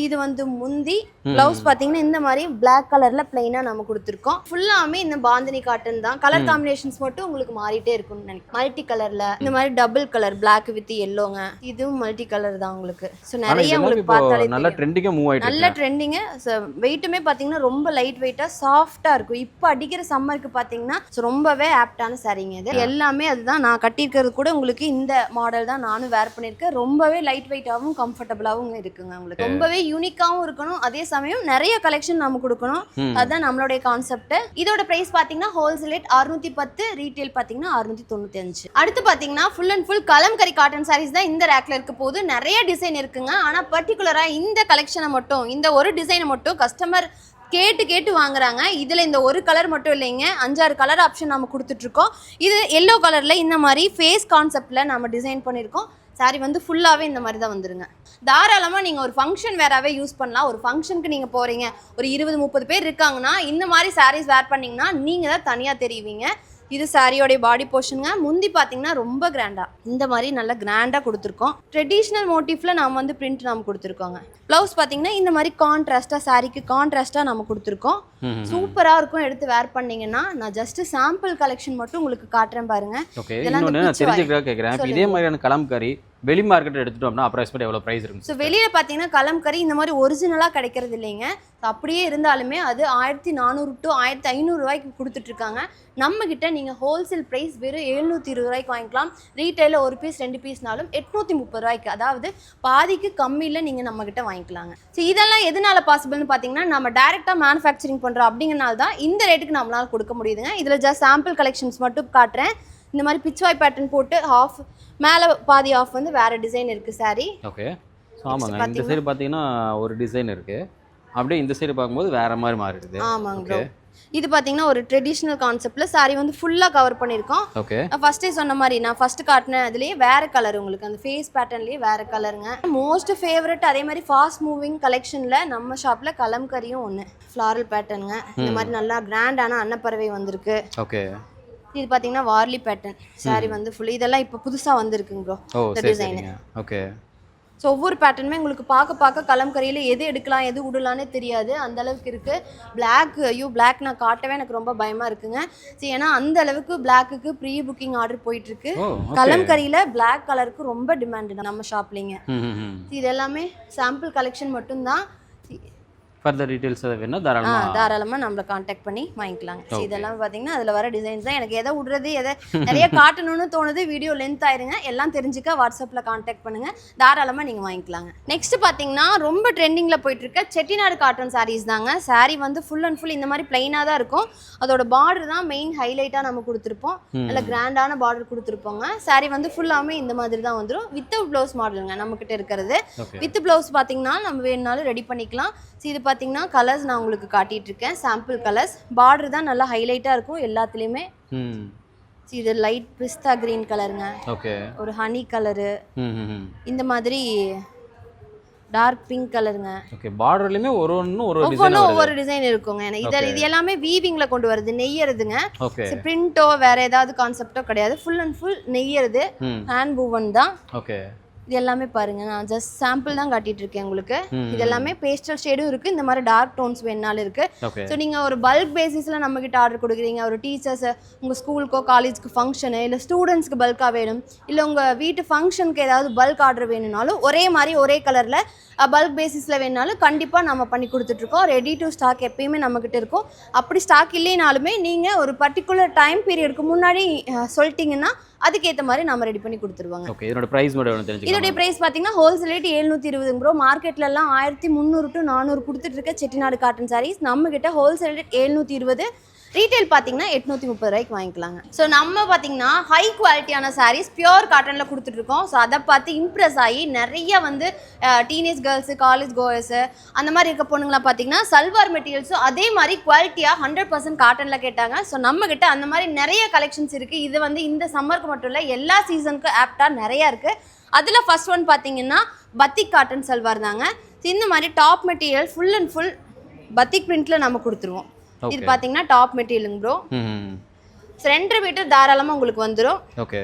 இது வந்து முந்தி பிளவுஸ் பாத்தீங்கன்னா இந்த மாதிரி பிளாக் கலர்ல பிளைனா நம்ம கொடுத்துருக்கோம். ஃபுல்லாமே இந்த பாந்தினி காட்டன் தான். கலர் காம்பினேஷன்ஸ் மட்டும் உங்களுக்கு மாறிட்டே இருக்கும்னு நினைக்கிறேன். மல்டி கலர்ல இந்த மாதிரி டபுள் கலர் பிளாக் வித் எல்லோங்க. இதுவும் மல்டி கலர் தான் உங்களுக்கு. சோ நிறைய உங்களுக்கு பார்த்தாலே நல்ல ட்ரெண்டிங்கா மூவ் ஆயிட்டு நல்ல ட்ரெண்டிங். வெயிட்டுமே பாத்தீங்கன்னா ரொம்ப லைட் வெயிட்டா சாஃப்ட்டா இருக்கும். இப்போ அடிக்கிற சம்மருக்கு பாத்தீங்கன்னா ரொம்பவே ஆப்டான சாரீங்க. இது எல்லாமே அதுதான் நான் கட்டியிருக்கிறது கூட உங்களுக்கு இந்த மாடல் தான் நானும் வேர் பண்ணியிருக்கேன். ரொம்பவே லைட் வெயிட்டாகவும் கம்ஃபர்டபுளாகவும் இருக்குங்க. உங்களுக்கு ரொம்பவே யூனிக்காவும் இருக்கணும், அதே சமயம் நிறைய கலெக்ஷன் நம்ம கொடுக்கணும். அதுதான் நம்மளுடைய கான்செப்ட். இதோட பிரைஸ் பாத்தீங்கன்னா ஹோல்சேல் ரேட் 610, ரீட்டைல் பாத்தீங்கன்னா 695. அடுத்து பாத்தீங்கன்னா full and full Kalamkari cotton sarees தான் இந்த ரேக்ல இருக்க போது. நிறைய டிசைன் இருக்குங்க. ஆனா பர்டிகுலரா இந்த கலெக்ஷனை மட்டும், இந்த ஒரு டிசைனை மட்டும் கஸ்டமர் கேட்டு வாங்குறாங்க. இதுல இந்த ஒரு கலர் மட்டும் இல்லைங்க, 5-6 கலர் ஆப்ஷன் நம்ம கொடுத்துட்டு இருக்கோம். இது எல்லோ கலர்ல இந்த மாதிரி ஃபேஸ் கான்செப்ட்ல நம்ம டிசைன் பண்ணியிருக்கோம். சாரி வந்து ஃபுல்லாவே இந்த மாதிரி தான் வந்துருங்க. தாராளமா நீங்க ஒரு ஃபங்க்ஷன் வேறாவே யூஸ் பண்ணலாம். ஒரு ஃபங்க்ஷனுக்கு நீங்க போறீங்க, ஒரு 20-30 பேர் இருக்காங்கன்னா இந்த மாதிரி சாரீஸ் வேர் பண்ணீங்கன்னா நீங்க தான் தனியா தெரிவிங்க. இது சாரியோடைய பாடி போர்ஷனுங்க. முந்தி பார்த்தீங்கன்னா ரொம்ப கிராண்டா இந்த மாதிரி நல்லா கிராண்டா கொடுத்துருக்கோம். ட்ரெடிஷ்னல் மோட்டிவ்ல நாம வந்து பிரிண்ட் நாம கொடுத்துருக்கோங்க. பிளவுஸ் பார்த்தீங்கன்னா இந்த மாதிரி கான்ட்ராஸ்டா, சாரிக்கு கான்ட்ராஸ்டா நம்ம கொடுத்துருக்கோம். சூப்பரா இருக்கும். எடுத்து வேர் பண்ணீங்கன்னா நான் ஜஸ்ட் சாம்பிள் கலெக்ஷன் மட்டும் உங்களுக்கு காட்டுறேன் பாருங்க. இதெல்லாம் நான் தெரிஞ்சுக்கிறதா கேக்குறேன். இதே மாதிரியான கலம்கரி வெளி மார்க்கெட் எடுத்துட்டோம்னா அப்ராக்சிமேட் எவ்வளவு பிரைஸ் இருக்கும்? ஸோ வெளியில பார்த்தீங்கன்னா கலம்கரி இந்த மாதிரி ஒரிஜினலா கிடைக்கிறது இல்லைங்க. அப்படியே இருந்தாலுமே அது 1400 to 1500 ரூபாய்க்கு கொடுத்துட்டு இருக்காங்க. நம்ம கிட்ட நீங்க ஹோல்சேல் பிரைஸ் வெறும் 720 ரூபாய்க்கு வாங்கிக்கலாம். ரீட்டைல ஒரு பீஸ் 2 பீஸ்னாலும் 830 ரூபாய்க்கு, அதாவது பாதிக்கு கம்மியில் நீங்க நம்ம கிட்ட வாங்கிக்கலாங்க. ஸோ இதெல்லாம் எதனால பாசிபிள்னு பார்த்தீங்கன்னா நம்ம டைரக்டா மேனுஃபேக்சரிங் பண்றோம் அப்படிங்கறனால தான் இந்த ரேட்டுக்கு நம்மளால கொடுக்க முடியுதுங்க. இதுல ஜஸ்ட் சாம்பிள் கலெக்ஷன்ஸ் மட்டும் காட்டுறேன். இந்த மாதிரி பிச்வாய் பேட்டர்ன் போட்டு ஆஃப் மேலே பாதி ஆஃப் வந்து வேற டிசைன் இருக்கு சாரி. ஓகே. ஸோ ஆமாங்க, இந்த சைடு பார்த்தீங்கன்னா ஒரு டிசைன் இருக்கு, அப்படியே இந்த சைடு பார்க்கும்போது வேற மாதிரி மாறிடுது. ஆமாங்க ப்ரோ. இது பார்த்தீங்கன்னா ஒரு ட்ரெடிஷ்னல் கான்செப்ட்ல சாரி வந்து ஃபுல்லாக கவர் பண்ணியிருக்கோம். ஓகே. ஃபர்ஸ்டே சொன்ன மாதிரி நான் ஃபர்ஸ்ட் காட்டினேன் அதுலேயே வேற கலர், உங்களுக்கு அந்த ஃபேஸ் பேட்டர்ன்லேயே வேற கலருங்க. மோஸ்ட் ஃபேவரட் அதே மாதிரி ஃபாஸ்ட் மூவிங் கலெக்ஷனில் நம்ம ஷாப்பில் கலம்கரியும் ஒன்று ஃப்ளாரல் பேட்டர்னுங்க. இந்த மாதிரி நல்லா கிராண்டான அன்னப்பறவை வந்திருக்கு. ஓகே. இது பாத்தீங்கன்னா வார்லி பேட்டர்ன் சாரி வந்து ஃபுல். இதெல்லாம் இப்போ புதுசா வந்திருக்குங்க ப்ரோ இந்த டிசைன். ஓகே. ஸோ ஒவ்வொரு பேட்டர்னுமே உங்களுக்கு பார்க்க கலம்கரியில் எது எடுக்கலாம் எது விடலான்னே தெரியாது, அந்த அளவுக்கு இருக்கு. பிளாக், ஐயோ பிளாக் நான் காட்டவே எனக்கு ரொம்ப பயமா இருக்குங்க. சரி, ஏன்னா அந்த அளவுக்கு பிளாக்குக்கு ப்ரீ புக்கிங் ஆர்டர் போயிட்டு இருக்கு. கலம்கரியில பிளாக் கலருக்கு ரொம்ப டிமாண்ட் நம்ம ஷாப்லிங்க. இது எல்லாமே சாம்பிள் கலெக்ஷன் மட்டும்தான். ஃபர்தர் டீடைல்ஸ் வேணா தாராளமா நம்மள கான்டாக்ட் பண்ணி வாங்கிக்கலாங்க. இதெல்லாம் பாத்தீங்கன்னா அதுல வர டிசைன்ஸ் தான். எனக்கு எதை விடுறது எதை நிறைய காட்டணும்னு தோணுது, வீடியோ லென்த் ஆயிருங்க. எல்லாம் தெரிஞ்சுக்க வாட்ஸ்அப்ல கான்டாக்ட் பண்ணுங்க, தாராளமா நீங்க வாங்கிக்கலாங்க. நெக்ஸ்ட் பாத்தீங்கன்னா ரொம்ப ட்ரெண்டிங்ல போயிட்டு இருக்க செட்டிநாடு காட்டன் சாரீஸ் தாங்க. சாரி வந்து ஃபுல் அண்ட் ஃபுல் இந்த மாதிரி பிளைனா தான் இருக்கும். அதோட பார்டர் தான் மெயின் ஹைலைட்டா நம்ம கொடுத்துருப்போம். நல்ல கிராண்டான பார்டர் கொடுத்துருப்போங்க. சாரி வந்து ஃபுல்லாமே இந்த மாதிரி தான் வந்துடும். வித் பிளவுஸ் மாடலுங்க நம்ம கிட்ட இருக்கிறது. வித் பிளவுஸ் பாத்தீங்கன்னா நம்ம வேணும்னாலும் ரெடி பண்ணிக்கலாம். இது பார்த்தீங்கன்னா கலர்ஸ் நான் உங்களுக்கு காட்டிட்டு இருக்கேன், சாம்பிள் கலர்ஸ். பார்டர் தான் நல்லா ஹைலைட்டாக இருக்கும் எல்லாத்துலேயுமே. இது லைட் பிஸ்தா கிரீன் கலருங்க. ஓகே. ஒரு ஹனி கலரு, இந்த மாதிரி டார்க் பிங்க் கலருங்க. ஓகே. பார்டர்லயுமே ஒவ்வொரு டிசைன் இருக்குங்க. இது எல்லாமே வீவிங்ல கொண்டு வருது, நெய்யறதுங்க. பிரிண்டோ வேற ஏதாவது கான்செப்டோ கிடையாது, ஃபுல் அண்ட் ஃபுல் நெய்யறது, ஹேண்ட் வூவன் தான். ஓகே. இது எல்லாமே பாருங்க, நான் ஜஸ்ட் சாம்பிள் தான் காட்டிட்டு இருக்கேன் உங்களுக்கு. இது எல்லாமே பேஸ்டல் ஷேடும் இருக்கு, இந்த மாதிரி டார்க் டோன்ஸ் வேணாலும் இருக்கு. ஸோ நீங்க ஒரு பல்க் பேசிஸ்ல நம்ம கிட்ட ஆர்டர் கொடுக்குறீங்க, ஒரு டீச்சர்ஸ் உங்க ஸ்கூலுக்கோ காலேஜ்க்கு ஃபங்க்ஷனு, இல்லை ஸ்டூடெண்ட்ஸ்க்கு பல்கா வேணும், இல்லை உங்க வீட்டு ஃபங்க்ஷனுக்கு ஏதாவது பல்க் ஆர்டர் வேணும்னாலும் ஒரே மாதிரி ஒரே கலர்ல பல்க் பேசிஸ்ல வேணாலும் கண்டிப்பா நம்ம பண்ணி கொடுத்துட்டு இருக்கோம். ரெடி டு ஸ்டாக் எப்பயுமே நம்ம கிட்ட இருக்கும். அப்படி ஸ்டாக் இல்லைனாலுமே நீங்க ஒரு பர்டிகுலர் டைம் பீரியடுக்கு முன்னாடி சொல்லிட்டீங்கன்னா அதுக்கேற்ற மாதிரி நம்ம ரெடி பண்ணி கொடுத்துருவாங்க. ஓகே. இதோட பிரைஸ் மட்டும் தெரிஞ்சுக்கணும். இதோட பிரைஸ் பார்த்தீங்கன்னா ஹோல்சேல் ரேட் 720 ப்ரோ. மார்க்கெட்ல எல்லாம் 1300 to 400 கொடுத்துட்டு இருக்க செட்டிநாடு காட்டன் சாரீஸ் நம்ம கிட்ட ஹோல்சேல் ரேட் 720. ரீட்டைல் பார்த்தீங்கன்னா 830 ரூபாய்க்கு வாங்கிக்கலாங்க. ஸோ நம்ம பார்த்தீங்கன்னா ஹை குவாலிட்டியான சாரீஸ் பியூர் காட்டனில் கொடுத்துட்ருக்கோம். ஸோ அதை பார்த்து இம்ப்ரெஸ் ஆகி நிறைய வந்து டீனேஜ் கேர்ள்ஸு, காலேஜ் கோயர்ஸு அந்த மாதிரி இருக்க பொண்ணுங்களாம் பார்த்தீங்கன்னா சல்வார் மெட்டீரியல்ஸும் அதே மாதிரி குவாலிட்டியாக 100% காட்டனில் கேட்டாங்க. ஸோ நம்மக்கிட்ட அந்த மாதிரி நிறைய கலெக்ஷன்ஸ் இருக்குது. இது வந்து இந்த சம்மருக்கு மட்டும் இல்லை, எல்லா சீசனுக்கும் ஆப்டாக நிறையா இருக்குது. அதில் ஃபர்ஸ்ட் ஒன் பார்த்தீங்கன்னா பத்திக் காட்டன் சல்வார் தாங்க. இந்த மாதிரி top material full and full batik பிரிண்ட்டில் நம்ம கொடுத்துருவோம். இது பார்த்தீங்கன்னா டாப் மெட்டீரியலுங்க ப்ரோ. 2 மீட்டர் தாராளமாக உங்களுக்கு வந்துடும். ஓகே.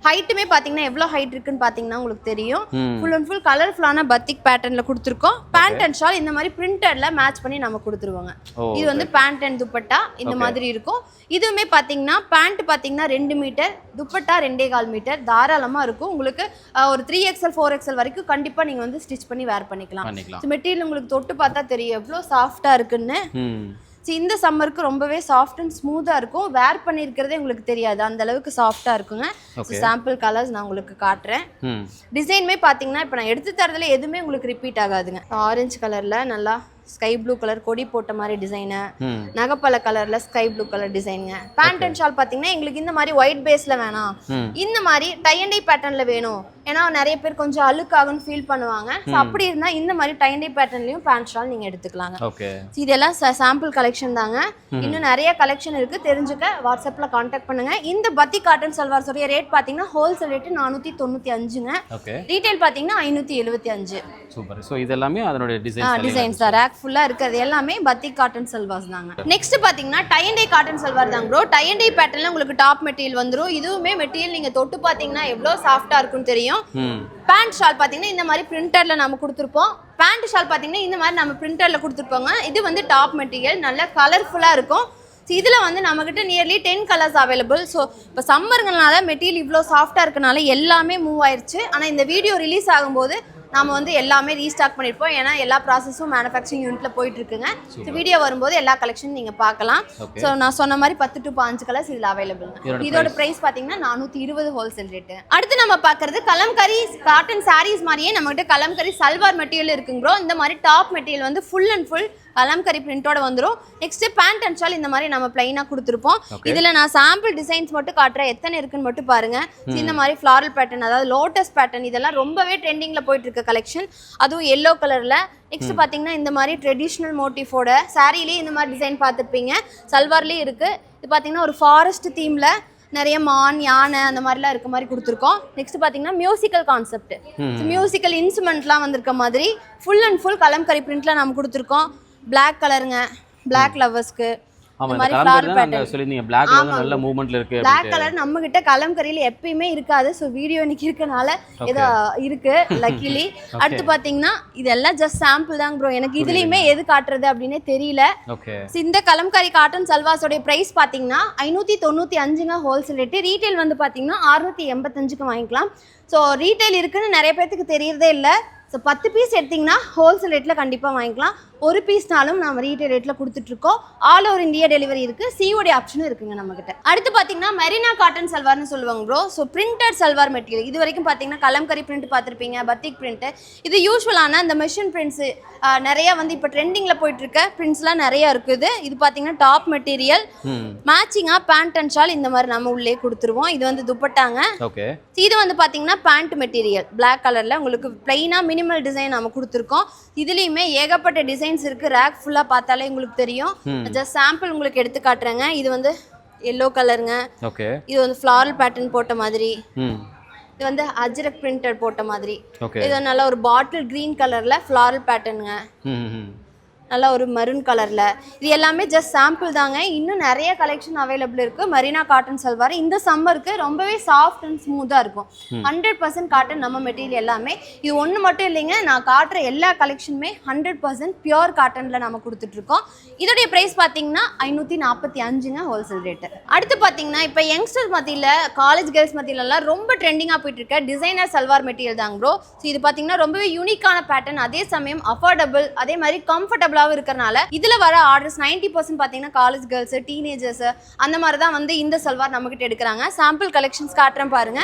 ஹைட்டுமே பார்த்தீங்கன்னா எவ்வளோ ஹைட் இருக்குன்னு பார்த்தீங்கன்னா உங்களுக்கு தெரியும். ஃபுல் அண்ட் ஃபுல் கலர்ஃபுல்லான பத்திக் பேட்டர்னில் கொடுத்துருக்கோம். பேண்ட் அண்ட் ஷால் இந்த மாதிரி பிரிண்டட்ல மேட்ச் பண்ணி நம்ம கொடுத்துருவோங்க. இது வந்து பேண்ட் அண்ட் துப்பட்டா இந்த மாதிரி இருக்கும். இதுவுமே பார்த்தீங்கன்னா பேண்ட் பார்த்தீங்கன்னா 2 மீட்டர், துப்பட்டா 2.25 மீட்டர் தாராளமாக இருக்கும். உங்களுக்கு ஒரு 3XL 4XL வரைக்கும் கண்டிப்பாக நீங்கள் வந்து ஸ்டிச் பண்ணி வேர் பண்ணிக்கலாம். மெட்டீரியல் உங்களுக்கு தொட்டு பார்த்தா தெரியும் எவ்வளோ சாஃப்டாக இருக்குன்னு. இந்த சம்மருக்கு ரொம்பவே சாஃப்ட் அண்ட் ஸ்மூத்தாக இருக்கும். வேர் பண்ணியிருக்கிறதே உங்களுக்கு தெரியாது, அந்த அளவுக்கு சாஃப்டாக இருக்குங்க. சாம்பிள் கலர்ஸ் நான் உங்களுக்கு காட்டுறேன். டிசைனுமே பார்த்தீங்கன்னா இப்போ நான் எடுத்து தரதுல எதுவுமே உங்களுக்கு ரிப்பீட் ஆகாதுங்க. ஆரஞ்சு கலரில் நல்லா ஸ்கை ப்ளூ கலர் கொடி போட்ட மாதிரி டிசைனு, நகப்பழ கலர்ல ஸ்கை ப்ளூ கலர் டிசைனுங்க. பேண்ட் அண்ட் ஷால் பார்த்தீங்கன்னா எங்களுக்கு இந்த மாதிரி ஒயிட் பேஸ்ல வேணாம், இந்த மாதிரி டை அண்ட் டை பேட்டர்ன்ல வேணும். ஏன்னா நிறைய பேர் கொஞ்சம் அழுக்காகுன்னு ஃபீல் பண்ணுவாங்க. ஸோ அப்படி இருந்தால் இந்த மாதிரி டை அண்ட் டை பேட்டர்ன்லையும் பேண்ட் ஷால் நீங்கள் எடுத்துக்கலாங்க. இதெல்லாம் சாம்பிள் கலெக்ஷன் தாங்க. இன்னும் நிறைய கலெக்ஷன் இருக்கு, தெரிஞ்சுக்க வாட்ஸ்அப்பில் கான்டாக்ட் பண்ணுங்க. இந்த பத்தி காட்டன் சல்வார்ஸோடைய ரேட் பார்த்தீங்கன்னா ஹோல்சேல் ரேட்டு 495ங்க. ரீட்டைல் பார்த்தீங்கன்னா 575. சூப்பர். ஸோ இதெல்லாமே அதனுடைய டிசைன்ஸ் தான். ரேக் ஃபுல்லா இருக்குது எல்லாமே பத்திக் காட்டன் சல்வார்ஸ் தாங்க. நெக்ஸ்ட் பாத்தீங்கன்னா tie and dye cotton salwar தாங்க ப்ரோ. டை அண்ட் டை பேட்டர்ன்ல உங்களுக்கு டாப் மெட்டீரியல் வந்துரும். இதுவுமே மெட்டீரியல் நீங்க தொட்டு பாத்தீங்கன்னா எவ்வளவு சாஃப்டா இருக்குன்னு தெரியும். பேண்ட் ஷால் பாத்தீங்கன்னா இந்த மாதிரி பிரிண்டர்ல நம்ம கொடுத்துருப்போம். பேண்ட் ஷால் பாத்தீங்கன்னா இந்த மாதிரி நம்ம பிரிண்டர்ல கொடுத்துருப்போங்க. இது வந்து டாப் மெட்டீரியல் நல்ல கலர்ஃபுல்லா இருக்கும். இதில் வந்து நம்மக்கிட்ட நியர்லி 10 கலர்ஸ் அவைலபிள். ஸோ இப்போ சம்மருங்கனால மெட்டீரியல் இவ்வளோ சாஃப்டாக இருக்கனால எல்லாமே மூவ் ஆயிடுச்சு. ஆனால் இந்த வீடியோ ரிலீஸ் ஆகும்போது நம்ம வந்து எல்லாமே ரீஸ்டாக் பண்ணியிருப்போம். ஏன்னா எல்லா ப்ராசஸும் மேனுஃபேக்சரிங் யூனிட்ல போயிட்டு இருக்குங்க. ஸோ வீடியோ வரும்போது எல்லா கலெக்ஷன் நீங்கள் பார்க்கலாம். ஸோ நான் சொன்ன மாதிரி 10 to 5 கலர்ஸ் இதில் அவைலபிள். இதோட ப்ரைஸ் பார்த்தீங்கன்னா 420 ஹோல்சேல் ரேட்டு. அடுத்து நம்ம பார்க்கறது கலம்கரி காட்டன் சாரீஸ் மாதிரியே நம்மகிட்ட கலம்கரி சல்வார் மெட்டீரியல் இருக்குங்க ப்ரோ. இந்த மாதிரி டாப் மெட்டீரியல் வந்து ஃபுல் அண்ட் ஃபுல் கலம்கரி பிரிண்டோட வந்துடும். நெக்ஸ்ட் பேண்ட் அண்ட் ஷால் இந்த மாதிரி நம்ம பிளைனா கொடுத்துருப்போம். இதுல நான் சாம்பிள் டிசைன்ஸ் மட்டும் காட்டுறேன், எத்தனை இருக்குன்னு மட்டும் பாருங்க. இந்த மாதிரி ஃபிளாரல் பேட்டர்ன், அதாவது லோட்டஸ் பேட்டர்ன், இதெல்லாம் ரொம்பவே ட்ரெண்டிங்ல போயிட்டு இருக்க கலெக்ஷன். அதுவும் எல்லோ கலர்ல. நெக்ஸ்ட் பாத்தீங்கன்னா இந்த மாதிரி ட்ரெடிஷ்னல் மோட்டிஃபோட சாரிலேயே இந்த மாதிரி டிசைன் பார்த்துருப்பீங்க, சல்வார்லேயே இருக்கு. இது பாத்தீங்கன்னா ஒரு ஃபாரஸ்ட் தீம்ல நிறைய மான், யானை அந்த மாதிரிலாம் இருக்க மாதிரி கொடுத்துருக்கோம். நெக்ஸ்ட் பார்த்தீங்கன்னா மியூசிக்கல் கான்செப்ட், மியூசிக்கல் இன்ஸ்ட்ருமெண்ட்லாம் வந்திருக்க மாதிரி ஃபுல் அண்ட் ஃபுல் கலம்கரி பிரிண்ட்ல நம்ம கொடுத்துருக்கோம். பிளாக் கலருங்க, பிளாக் லவர்ஸ்க்கு பிளாக் கலர் நம்ம கிட்ட கலம்கரியில எப்பயுமே இருக்காது. ஸோ வீடியோ இன்னைக்கு இருக்கனால ஏதோ இருக்கு லக்கிலி. அடுத்து பாத்தீங்கன்னா இதெல்லாம் ஜஸ்ட் சாம்பிள் தாங்க ப்ரோ. எனக்கு இதுலயுமே எது காட்டுறது அப்படின்னே தெரியல. இந்த கலம்கரி காட்டன் சல்வாஸோட பிரைஸ் பாத்தீங்கன்னா 595ங்க ஹோல்சேல் ரேட்டு. ரீட்டைல் வந்து பாத்தீங்கன்னா 685க்கு வாங்கிக்கலாம். ஸோ ரீட்டைல் இருக்குன்னு நிறைய பேருக்கு தெரியறதே இல்லை. ஸோ 10 பீஸ் எடுத்திங்கன்னா ஹோல்சேல் ரேட்டில் கண்டிப்பாக வாங்கிக்கலாம். ஒரு பீஸ்னாலும் நம்ம ரீட்டைல் ரேட்டில் கொடுத்துட்ருக்கோம். ஆல் ஓவர் இந்தியா டெலிவரி இருக்குது, சிஓடி ஆப்ஷனும் இருக்குங்க நம்மகிட்ட. அடுத்து பார்த்தீங்கன்னா மெரினா காட்டன் சல்வார்னு சொல்லுவாங்க bro. So printed salwar material இது வரைக்கும் பார்த்தீங்கன்னா கலம்கரி பிரிண்ட் பார்த்துருப்பீங்க, பத்திக் பிரிண்ட்டு. இது யூஸ்வலான இந்த மெஷின் பிரிண்ட்ஸு நிறையா வந்து இப்போ ட்ரெண்டிங்கில் போயிட்டுருக்க பிரிண்ட்ஸ்லாம் நிறையா இருக்குது. இது பார்த்தீங்கன்னா டாப் மெட்டீரியல் மேட்சிங்காக பேண்ட் அண்ட் ஷால் இந்த மாதிரி நம்ம உள்ளே கொடுத்துருவோம். இது வந்து துப்பட்டாங்க. இது வந்து பார்த்தீங்கன்னா பேண்ட் மெட்டீரியல் பிளாக் கலரில் உங்களுக்கு பிளைனாக மினிமல் டிசைன் நம்ம கொடுத்துருக்கோம். இதுலேயுமே ஏகப்பட்ட டிசைன்ஸ் இருக்கு. ரேக் ஃபுல்லா பார்த்தாலே உங்களுக்கு தெரியும். ஜஸ்ட் சாம்பிள் உங்களுக்கு எடுத்து காட்டுறேங்க. இது வந்து எல்லோ கலருங்க. இது வந்து ஃப்ளாரல் பேட்டர்ன் போட்ட மாதிரி. இது வந்து அஜ்ரக் பிரிண்டட் போட்ட மாதிரி. இது நல்ல ஒரு பாட்டில் கிரீன் கலர்ல ஃப்ளாரல் பேட்டர்னுங்க. நல்லா ஒரு மரூன் கலர்ல. இது எல்லாமே ஜஸ்ட் சாம்பிள் தாங்க. இன்னும் நிறைய கலெக்ஷன் அவைலபிள் இருக்கு. மெரினா காட்டன் சல்வார் இந்த சம்மருக்கு ரொம்பவே சாஃப்ட் அண்ட் ஸ்மூத்தா இருக்கும். 100% காட்டன் நம்ம மெட்டீரியல் எல்லாமே. இது ஒன்று மட்டும் இல்லைங்க, நான் காட்டுற எல்லா கலெக்ஷனுமே 100% பியூர் காட்டன்ல நம்ம கொடுத்துட்டு இருக்கோம். இதோடைய பிரைஸ் பார்த்தீங்கன்னா 545ங்க ஹோல்சேல் ரேட்டு. அடுத்து பார்த்தீங்கன்னா இப்போ யங்ஸ்டர்ஸ் மத்தியில், காலேஜ் கேர்ள்ஸ் மத்தியிலலாம் ரொம்ப ட்ரெண்டிங்காக போயிட்டு இருக்க டிசைனர் சல்வார் மெட்டீரியல் தாங்க ப்ரோ. ஸோ இது பார்த்தீங்கன்னா ரொம்பவே யூனிக்கான பேட்டர்ன், அதே சமயம் அஃபோர்டபுள், அதே மாதிரி கம்ஃபர்டபுள் இருக்கறனால இதுல வர ஆர்டர்ஸ் 90% பாத்தீங்கன்னா காலேஜ் கேர்ள்ஸ், டீனேஜர்ஸ் அந்த மாதிரி தான் வந்து இந்த சல்வார் நம்ம கிட்ட எடுக்கிறாங்க. சாம்பிள் கலெக்ஷன்ஸ் காட்டுறேன் பாருங்க.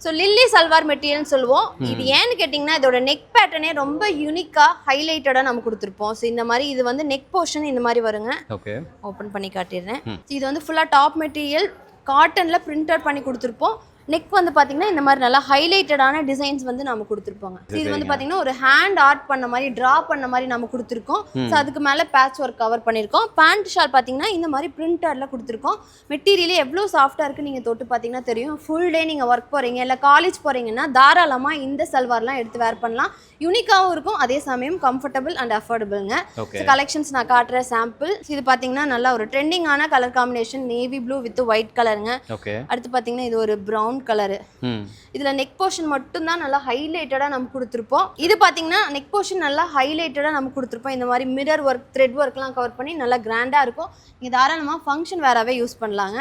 ஸோ லில்லி சல்வார் மெட்டீரியல்னு சொல்லுவோம். இது ஏன்னு கேட்டிங்கன்னா இதோட நெக் பேட்டர்னே ரொம்ப யூனிக்காக ஹைலைட்டடாக நம்ம கொடுத்துருப்போம். ஸோ இந்த மாதிரி இது வந்து நெக் போர்ஷன் இந்த மாதிரி வருங்க. ஓகே, ஓப்பன் பண்ணி காட்டிடுறேன். இது வந்து ஃபுல்லாக டாப் மெட்டீரியல் காட்டனில் பிரிண்டட் பண்ணி கொடுத்துருப்போம். நெக் வந்து பார்த்தீங்கன்னா இந்த மாதிரி நல்லா ஹைலைட்டடான டிசைன்ஸ் வந்து நம்ம கொடுத்துருப்போங்க. இது வந்து பார்த்தீங்கன்னா ஒரு ஹேண்ட் ஆர்ட் பண்ண மாதிரி ட்ரா பண்ண மாதிரி நம்ம கொடுத்துருக்கோம். ஸோ அதுக்கு மேலே பேட்ச் ஒர்க் கவர் பண்ணியிருக்கோம். பேண்ட் ஷால் பார்த்தீங்கன்னா இந்த மாதிரி பிரிண்டடில் கொடுத்துருக்கோம். மெட்டீரியலே எவ்வளோ சாஃப்டாக இருக்குது நீங்கள் தொட்டு பார்த்தீங்கன்னா தெரியும். ஃபுல் டே நீங்கள் ஒர்க் போகிறீங்க இல்லை காலேஜ் போகிறீங்கன்னா தாராளமாக இந்த சல்வார்லாம் எடுத்து வேர் பண்ணலாம். யூனிக்காகவும் இருக்கும், அதே சமயம் கம்ஃபர்டபுள் அண்ட் அஃபோர்டபுளுங்க. ஸோ கலெக்ஷன்ஸ் நான் காட்டுற சாம்பிள். இது பார்த்தீங்கன்னா நல்லா ஒரு ட்ரெண்டிங்கான colour combination navy blue with white கலருங்க. அடுத்து பார்த்தீங்கன்னா இது ஒரு ப்ரௌன் கலரு. இதுல நெக் போர்ஷன் மட்டும் தான் நல்லா ஹைலைட்டடா நம்ம கொடுத்துருப்போம். இது பாத்தீங்கன்னா நெக் போர்ஷன் நல்லா ஹைலைட்டடா நம்ம கொடுத்துருப்போம். இந்த மாதிரி மிரர் ஒர்க் த்ரெட் ஒர்க்லாம் கவர் பண்ணி நல்லா கிராண்டா இருக்கும். நீங்க தாராளமா ஃபங்க்ஷன் வேறாவே யூஸ் பண்ணலாங்க.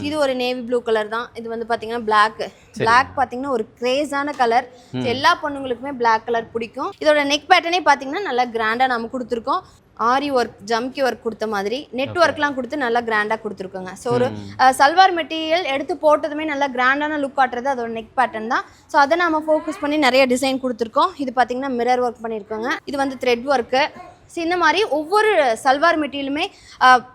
இது ஒரு நேவி ப்ளூ கலர் தான். இது வந்து பாத்தீங்கன்னா பிளாக் பாத்தீங்கன்னா ஒரு கிரேஸான கலர். எல்லா பொண்ணுங்களுக்குமே பிளாக் கலர் பிடிக்கும். இதோட நெக் பேட்டர்னே பாத்தீங்கன்னா நல்லா கிராண்டா நம்ம கொடுத்துருக்கோம். ஆரி ஒர்க் ஜம்கி ஒர்க் கொடுத்த மாதிரி நெட் ஒர்க்லாம் கொடுத்து நல்லா கிராண்டாக கொடுத்துருக்கோங்க. ஸோ ஒரு சல்வார் மெட்டீரியல் எடுத்து போட்டதுமே நல்லா கிராண்டான லுக் காட்டுறது அதோட நெக் பேட்டர்ன் தான். ஸோ அதை நம்ம ஃபோக்கஸ் பண்ணி நிறைய டிசைன் கொடுத்துருக்கோம். இது பார்த்தீங்கன்னா மிரர் ஒர்க் பண்ணியிருக்கோங்க. இது வந்து த்ரெட் ஒர்க்கு. ஸோ இந்த மாதிரி ஒவ்வொரு சல்வார் மெட்டீரியலுமே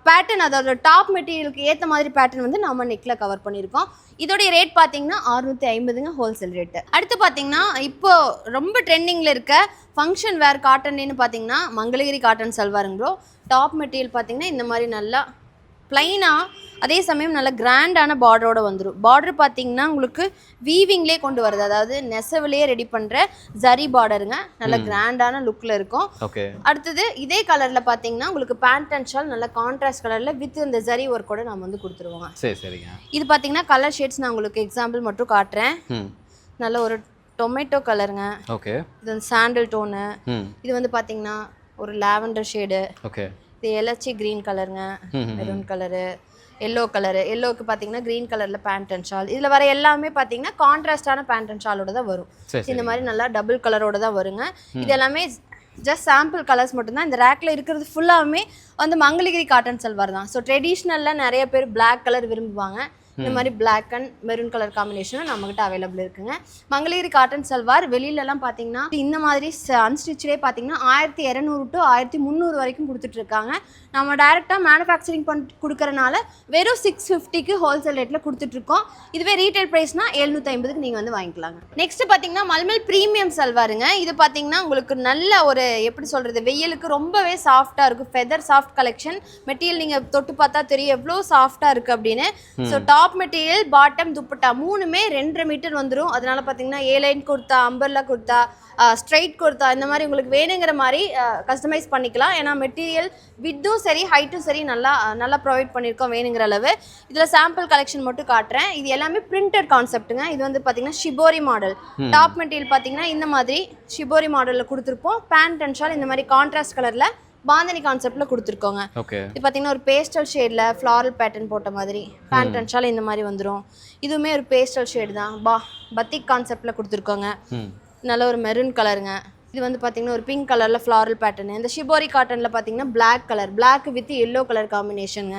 பேட்டர்ன் அதோட டாப் மெட்டீரியலுக்கு ஏற்ற மாதிரி பேட்டர்ன் வந்து நம்ம நெக்கில் கவர் பண்ணியிருக்கோம். இதோடைய ரேட் பார்த்தீங்கன்னா 650ங்க ஹோல்சேல் ரேட்டு. அடுத்து பார்த்தீங்கன்னா இப்போ ரொம்ப ட்ரெண்டிங்கில் இருக்க ஃபங்க்ஷன் வேர் காட்டன்னு பார்த்தீங்கன்னா மங்களகிரி காட்டன் சல்வாருங்க ப்ரோ. டாப் மெட்டீரியல் பார்த்தீங்கன்னா இந்த மாதிரி நல்லா ப்ளைனாக அதே சமயம் நல்ல கிராண்டான பார்டரோட வந்துடும். பார்டர் பார்த்தீங்கன்னா உங்களுக்கு வீவிங்லேயே கொண்டு வருது, அதாவது நெசவுலேயே ரெடி பண்ணுற ஜரி பார்டருங்க. நல்ல கிராண்டான லுக்கில் இருக்கும். அடுத்தது இதே கலரில் பார்த்தீங்கன்னா உங்களுக்கு பேண்ட் அண்ட் ஷால் நல்ல கான்ட்ராஸ்ட் கலரில் வித் இந்த ஜரி ஒர்க்கோட நம்ம வந்து கொடுத்துருவோங்க. சரிங்க. இது பார்த்தீங்கன்னா கலர் ஷேட்ஸ் நான் உங்களுக்கு எக்ஸாம்பிள் மட்டும் காட்டுறேன். நல்ல ஒரு டொமேட்டோ கலருங்க. இது வந்து சாண்டல் டோனு. இது வந்து பார்த்தீங்கன்னா ஒரு லாவெண்டர் ஷேடு. இது எலச்சி க்ரீன் கலருங்க. Maroon colour, yellow colour. எல்லோவுக்கு பார்த்தீங்கன்னா க்ரீன் கலரில் பேண்ட் அண்ட் ஷால். இதில் வர எல்லாமே பார்த்தீங்கன்னா கான்ட்ராஸ்டான பேண்ட் அண்ட் ஷாலோட தான் வரும். இந்த மாதிரி நல்லா டபுள் கலரோட தான் வருங்க. இது எல்லாமே ஜஸ்ட் சாம்பிள் கலர்ஸ் மட்டும்தான். இந்த ரேக்கில் இருக்கிறது ஃபுல்லாகவே வந்து மங்களகிரி காட்டன் சல்வார் தான். ஸோ ட்ரெடிஷ்னலில் நிறைய பேர் பிளாக் கலர் விரும்புவாங்க. இந்த மாதிரி பிளாக் அண்ட் மெரூன் கலர் காம்பினேஷனும் நம்மகிட்ட அவைலபிள் இருக்குங்க. மங்களகிரி காட்டன் சல்வார் வெளியிலலாம் பார்த்தீங்கன்னா இந்த மாதிரி அன்ஸ்டிச்சே பார்த்தீங்கன்னா 1200 to 1300 வரைக்கும் கொடுத்துட்ருக்காங்க. நம்ம டைரெக்டாக மேனுஃபேக்சரிங் பண்ணி கொடுக்கறனால வெறும் 650க்கு ஹோல்சேல் ரேட்டில் கொடுத்துட்ருக்கோம். இதுவே ரீட்டைல் ப்ரைஸ்னா 750க்கு நீங்கள் வந்து வாங்கிக்கலாங்க. நெக்ஸ்ட் பார்த்தீங்கன்னா மல்மல் ப்ரீமியம் சல்வாருங்க. இது பார்த்தீங்கன்னா உங்களுக்கு நல்ல ஒரு எப்படி சொல்கிறது, வெயிலுக்கு ரொம்பவே சாஃப்டாக இருக்கும். Feather soft collection. மெட்டீரியல் நீங்கள் தொட்டு பார்த்தா தெரியும் எவ்வளோ சாஃப்டாக இருக்குது அப்படின்னு. So top material bottom dupatta மூணுமே 2.5 மீட்டர் வந்துடும். அதனால பார்த்தீங்கன்னா airline kurta, umbrella kurta, straight kurta இந்த மாதிரி உங்களுக்கு வேணுங்கிற மாதிரி கஸ்டமைஸ் பண்ணிக்கலாம். ஏன்னா மெட்டீரியல் வித்தும் சரி ஹைட்டும் சரி நல்லா ப்ரொவைட் பண்ணியிருக்கோம் வேணுங்கிற அளவு. இதில் சாம்பிள் கலெக்ஷன் மட்டும் காட்டுறேன். இது எல்லாமே பிரிண்டட் கான்செப்ட்டுங்க. இது வந்து பார்த்தீங்கன்னா ஷிபோரி மாடல். டாப் மெட்டீரியல் பார்த்தீங்கன்னா இந்த மாதிரி ஷிபோரி மாடலில் கொடுத்துருப்போம். பேண்ட் அண்ட் ஷால் இந்த மாதிரி கான்ட்ராஸ்ட் கலரில் பாந்தனி கான்செப்ட்ல கொடுத்துருக்கோங்க. இது பார்த்தீங்கன்னா ஒரு பேஸ்டல் ஷேடில் ஃப்ளாரல் பேட்டர்ன் போட்ட மாதிரி பேண்ட் அண்ட் ஷால் இந்த மாதிரி வந்துடும். இதுவுமே ஒரு பேஸ்டல் ஷேடு தான். பத்திக் கான்செப்டில் கொடுத்துருக்கோங்க. நல்ல ஒரு மெரூன் கலருங்க. இது வந்து பார்த்தீங்கன்னா ஒரு பிங்க் கலரில் ஃப்ளாரல் பேட்டர்னு. இந்த ஷிபோரி காட்டனில் பார்த்தீங்கன்னா black colour, black with yellow colour காம்பினேஷனுங்க.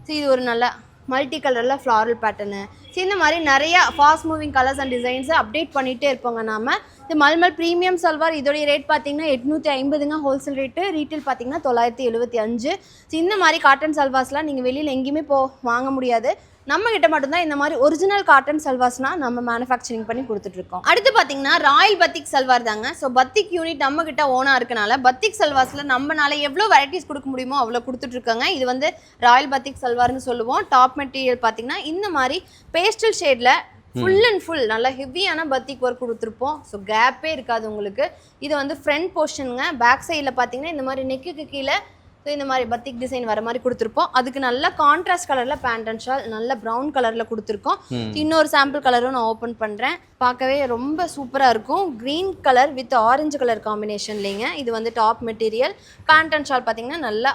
ஸோ இது ஒரு நல்ல மல்டி கலரில் ஃப்ளாரல் பேட்டர்னு. ஸோ இந்த மாதிரி நிறையா ஃபாஸ்ட் மூவிங் கலர்ஸ் அண்ட் டிசைன்ஸை அப்டேட் பண்ணிகிட்டே இருப்போங்க நாம. இது மல்மல் ப்ரீமியம் சல்வார். இதோடைய ரேட் பார்த்தீங்கன்னா 850ங்க ஹோல்சேல் ரேட்டு. ரீட்டைல் பார்த்தீங்கன்னா 975. ஸோ இந்த மாதிரி காட்டன் சல்வார்ஸ்லாம் நீங்கள் வெளியில் எங்கேயுமே வாங்க முடியாது. நம்ம கிட்ட மட்டும்தான் இந்த மாதிரி ஒரிஜினல் காட்டன் சல்வார்ஸ்னா நம்ம மேனுஃபேக்சரிங் பண்ணி கொடுத்துட்ருக்கோம். அடுத்து பார்த்தீங்கன்னா ராயல் பத்திக் சல்வார் தாங்க. ஸோ பத்திக் யூனிட் நம்ம கிட்ட ஓனாக இருக்கனால பத்திக் சல்வார்ஸில் நம்மளால எவ்வளோ வெரைட்டிஸ் கொடுக்க முடியுமோ அவ்வளோ கொடுத்துட்ருக்காங்க. இது வந்து ராயல் பத்திக் சல்வார்னு சொல்லுவோம். டாப் மெட்டீரியல் பார்த்தீங்கன்னா இந்த மாதிரி பேஸ்டல் ஷேடில் ஃபுல் அண்ட் ஃபுல் நல்லா ஹெவியான பத்திக் ஒர்க் கொடுத்துருப்போம். ஸோ கேப்பே இருக்காது உங்களுக்கு. இது வந்து ஃப்ரண்ட் போர்ஷனுங்க. பேக் சைடில் பார்த்தீங்கன்னா இந்த மாதிரி நெக்குக்கு கீழே ஸோ இந்த மாதிரி பத்திக் டிசைன் வர மாதிரி கொடுத்துருப்போம். அதுக்கு நல்ல கான்ட்ராஸ்ட் கலரில் பேண்ட் அண்ட் ஷால் நல்ல ப்ரௌன் கலரில் கொடுத்துருக்கோம். இன்னொரு சாம்பிள் கலரும் நான் ஓப்பன் பண்ணுறேன். பார்க்கவே ரொம்ப சூப்பராக இருக்கும். Green colour with orange colour காம்பினேஷன்லேங்க. இது வந்து top material. Pant and shawl பார்த்தீங்கன்னா நல்லா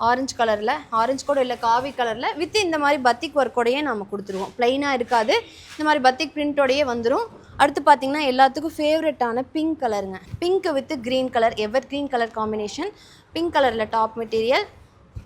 ஆரஞ்சு கலரில், ஆரஞ்சு கூட இல்லை காவி கலரில் வித் இந்த மாதிரி பத்திக் ஒர்க்கோடையே நம்ம கொடுத்துருவோம். ப்ளைனாக இருக்காது, இந்த மாதிரி பத்திக் பிரிண்டோடையே வந்துடும். அடுத்து பார்த்தீங்கன்னா எல்லாத்துக்கும் ஃபேவரட்டான பிங்க் கலருங்க. Pink with green colour, ever green colour combination. Pink கலரில் top material.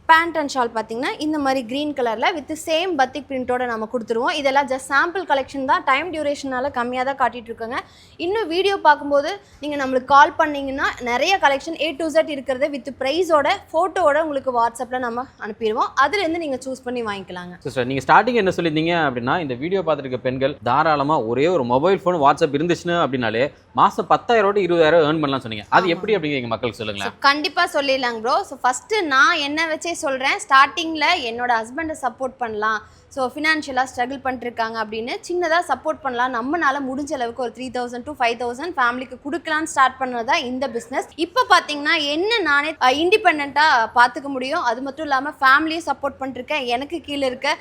Pant and shawl பார்த்தீங்கன்னா இந்த மாதிரி க்ரீன் கலரில் வித் சேம் பத்திக் பிரிண்டோட நம்ம கொடுத்துருவோம். இதெல்லாம் ஜஸ்ட் சாம்பிள் கலெக்ஷன் தான், டைம் டியூரேஷனால கம்மியாக தான் காட்டிட்டு இருக்காங்க. இன்னும் வீடியோ பார்க்கும்போது நீங்கள் நம்மளுக்கு கால் பண்ணிங்கன்னா நிறைய கலெக்ஷன் A to Z இருக்கிறத வித் ப்ரைஸோட ஃபோட்டோவோட உங்களுக்கு வாட்ஸ்அப்பில் நம்ம அனுப்பிடுவோம். அதுலேருந்து நீங்கள் சூஸ் பண்ணி வாங்கிக்கலாங்க. சிஸ்டர் நீங்கள் ஸ்டார்டிங் என்ன சொல்லியிருந்தீங்க அப்படின்னா, இந்த வீடியோ பார்த்துட்டு இருக்க பெண்கள் தாராளமாக ஒரே ஒரு மொபைல் ஃபோன் வாட்ஸ்அப் இருந்துச்சுன்னு அப்படின்னாலே மாதம் 10,000 20,000 ஏர்ன் பண்ணலாம் சொன்னீங்க. அது எப்படி அப்படிங்கிற மக்களுக்கு சொல்லுங்களேன். கண்டிப்பாக சொல்லிடலாங்க ப்ரோ. ஸோ ஃபஸ்ட்டு நான் என்ன வச்சே சொல்கிறேன், ஸ்டார்டிங்கில் என்னோட ஹஸ்பண்டை சப்போர்ட் பண்ணலாம், ஸோ ஃபினான்ஷியலாக ஸ்ட்ரகிள் பண்ணிட்டுருக்காங்க அப்படின்னு சின்னதாக சப்போர்ட் பண்ணலாம், நம்மளால முடிஞ்ச அளவுக்கு ஒரு 3,000 to 5,000 ஃபேமிலிக்கு கொடுக்கலான்னு ஸ்டார்ட் பண்ணது தான் இந்த பிஸ்னஸ். இப்போ பார்த்தீங்கன்னா என்ன நானே இண்டிபெண்ட்டாக பார்த்துக்க முடியும், அது மட்டும் இல்லாமல் ஃபேமிலியும் சப்போர்ட் பண்ணிட்டுருக்கேன். எனக்கு கீழே இருக்க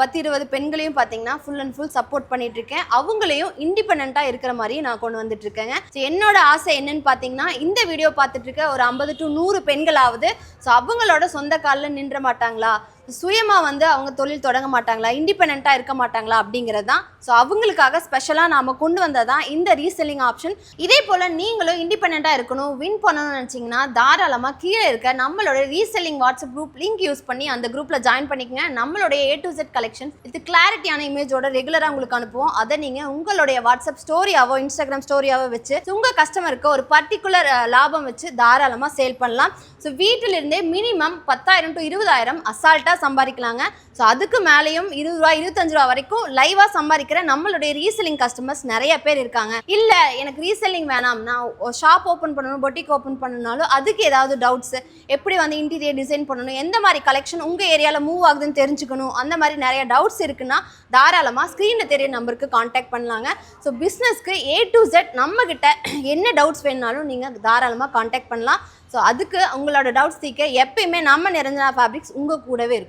10-20 பெண்களையும் பார்த்தீங்கன்னா ஃபுல் அண்ட் ஃபுல் சப்போர்ட் பண்ணிட்டுருக்கேன். அவங்களையும் இண்டிபெண்ட்டாக இருக்கிற மாதிரி நான் கொண்டு வந்துட்டுருக்கேங்க. ஸோ என்னோட ஆசை என்னன்னு பார்த்தீங்கன்னா, இந்த வீடியோ பார்த்துட்டு இருக்க ஒரு 50 to 100 பெண்களாவது ஸோ அவங்களோட சொந்த காலில் நின்ற மாட்டாங்களா, சுயமாக வந்து அவங்க தொழில் தொடங்க மாட்டாங்களா, இண்டிபெண்ட்டாக இருக்க மாட்டாங்களா அப்படிங்கிறது தான். ஸோ அவங்களுக்காக ஸ்பெஷலாக நாம் கொண்டு வந்ததான் இந்த ரீசெல்லிங் ஆப்ஷன். இதே போல் நீங்களும் இண்டிபெண்ட்டாக இருக்கணும், வின் பண்ணணும்னு நினச்சிங்கன்னா தாராளமாக கீழே இருக்க நம்மளோட reselling WhatsApp group link use பண்ணி அந்த குரூப்பில் ஜாயின் பண்ணிக்கங்க. நம்மளுடைய A to Z collection with கிளாரிட்டியான இமேஜோட ரெகுலராக உங்களுக்கு அனுப்புவோம். அதை நீங்கள் உங்களுடைய வாட்ஸ்அப் ஸ்டோரியாவோ இன்ஸ்டாகிராம் ஸ்டோரியாவோ வச்சு உங்கள் கஸ்டமருக்கு ஒரு பர்டிகுலர் லாபம் வச்சு தாராளமாக சேல் பண்ணலாம். ஸோ வீட்டிலிருந்தே மினிமம் 10,000 to 20,000 அசால்ட்டாக சம்பாதிக்கலாங்க. ஸோ அதுக்கு மேலேயும் 20 ரூபா 25 ரூபா வரைக்கும் லைவாக சம்பாதிக்கிற நம்மளுடைய ரீசெல்லிங் கஸ்டமர்ஸ் நிறைய பேர் இருக்காங்க. இல்லை எனக்கு ரீசெல்லிங் வேணாம், நான் ஷாப் ஓப்பன் பண்ணணும், பொட்டிக் ஓப்பன் பண்ணணும்னாலும் அதுக்கு ஏதாவது டவுட்ஸ், எப்படி வந்து இன்டீரியர் டிசைன் பண்ணணும், எந்த மாதிரி கலெக்ஷன் உங்கள் ஏரியாவில் மூவ் ஆகுதுன்னு தெரிஞ்சுக்கணும், அந்த மாதிரி நிறைய டவுட்ஸ் இருக்குன்னா தாராளமாக ஸ்க்ரீனில் தெரிய நம்பருக்கு காண்டாக்ட் பண்ணலாங்க. ஸோ பிஸ்னஸ்க்கு A to Z நம்மக்கிட்ட என்ன டவுட்ஸ் வேணுனாலும் நீங்கள் தாராளமாக காண்டாக்ட் பண்ணலாம். ஸோ அதுக்கு உங்களோட டவுட்ஸ் தீர்க்க எப்பயுமே நம்ம நிரஞ்சனா ஃபேப்ரிக்ஸ் உங்கள் கூடவே இருக்கும்.